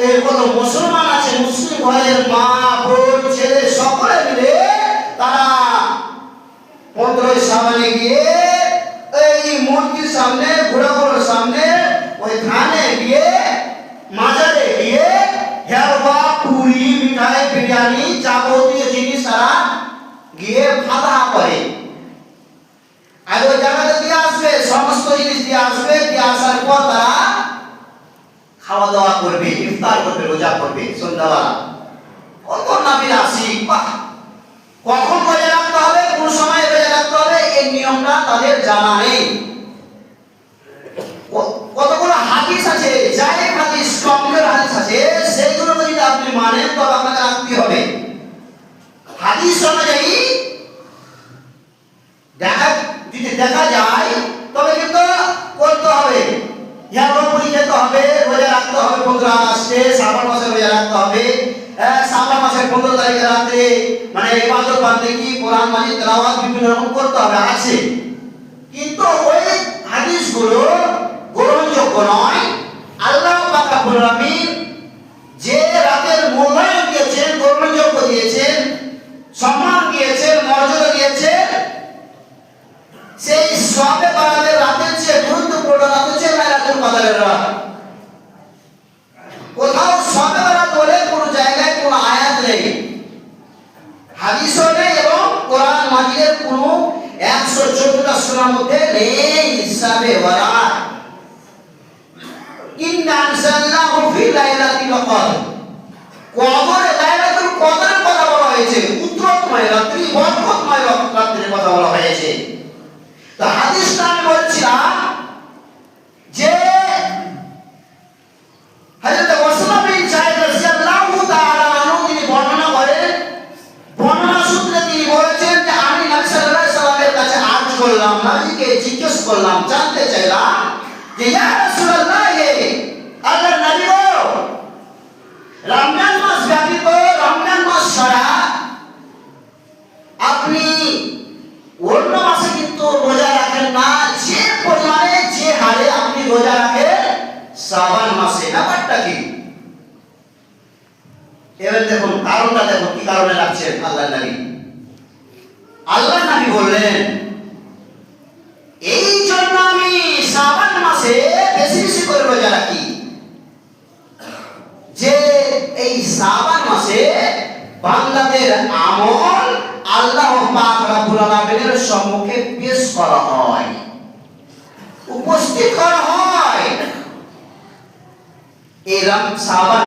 এই কত মুসলমান আছে, মুসলিম ঘরের মা বোন ছেলে সকলে মিলে তারা 15 সাবানে গিয়ে এই মূর্তির সামনে, ঘোড়াগুলোর সামনে, ওই ধানে গিয়ে, মাজারে গিয়ে হেলবা, পুরি, মিঠাই, বিরিয়ানি, যাবতীয় জিনিস তারা গিয়ে ফাতাহা করে। আর ওই জায়গাতে দিয়ে আসবে, সমস্ত জিনিস দিয়ে আসবে, দিয়ে আসার পর তারা খাওয়া দাওয়া করবে, ইফতার করবে, রোজা করবে সন্ধ্যাবেলা। কত নবীর আশিক, বাহ! কখন রোজা রাখতে হবে, কোন সময় রোজা রাখতে হবে, এই নিয়মটা তাদের জানা নেই। কতগুলো হাদিস আছে, জায়েদ হাদিস, কমজোর হাদিস আছে, সেইগুলো যদি আপনি মানেন তবে আপনাকে রাখতে হবে। হাদিস অনুযায়ী দেখা যায় তবে কিন্তু করতে হবে। পুরি খেতে হবে, রোজা রাখতে হবে, 15 আসছে শ্রাবণ মাসে রোজা রাখতে হবে। শ্রাবণ মাসের 15 তারিখে রাত্রে মানে ইবাদত বান্দেগি, কোরআন মাজিদ তেলাওয়াত বিভিন্ন রকম করতে হবে, আছে। কিন্তু ওই হাদিসগুলো গ্রহণযোগ্য নয়। আল্লাহ পাক রব্বুল আলামিন যে রাতের মূল্যায়ন দিয়েছেন, গ্রহণযোগ্য দিয়েছেন, সম্মান দিয়েছেন, মর্যাদা দিয়েছেন, সেই শবে বারাতের রাতের চেয়ে গুরুত্বপূর্ণ রাত হচ্ছে লাইলাতুল কদরের রাত। কোথাও শবে বারাত বলে কোন জায়গায় কোন আয়াত নেই, হাদিসও নেই, এবং কোরআন মাজিদের কোন 114টা সূরার মধ্যে নেই শবে বারাত। ইন্না আনজালনাহু ফি লাইলাতিল কদর, কদরে লাইলাতুল কদরের কথা বলা হয়েছে, উত্তরময় রাত্রি, বরকতময় রাত্রির কথা বলা হয়েছে। তো হাদিসটা আমি বলছিলাম যে হযরত ওয়াসিলা বিন সাঈদ রাদিয়াল্লাহু তাআলা আনহু তিনি বর্ণনা করেন, বর্ণনা সূত্রে তিনি বলেছেন যে আমি নবী সাল্লাল্লাহু আলাইহি সাল্লামের কাছে আরজ করলাম, নবীকে জিজ্ঞেস করলাম, জানতে চাইলাম যে ইয়া রাসূলুল্লাহ, আল্লাহর নবী গো, রমজান মাস ব্যতীত, রমজান মাস ছাড়া আপনি অন্য মাসে কিন্তু রোজা রাখেন না যে পরিমাণে, যে হারে আপনি রোজা রাখেন শাবান মাসে, ব্যাপারটা কি? এবার দেখুন কারণটা, দেখুন কি কারণে রাখছেন আল্লাহর নবী। আল্লাহর নবী বললেন, এই জন্য আমি শাবান মাসে বেশি বেশি করে রোজা রাখি যে এই শাবান মাসে বান্দাদের আমল আল্লাহ পাক রব্বুল আলামিনের সম্মুখে পেশ করা হয়, উপস্থিত করা হয়। এই শাবান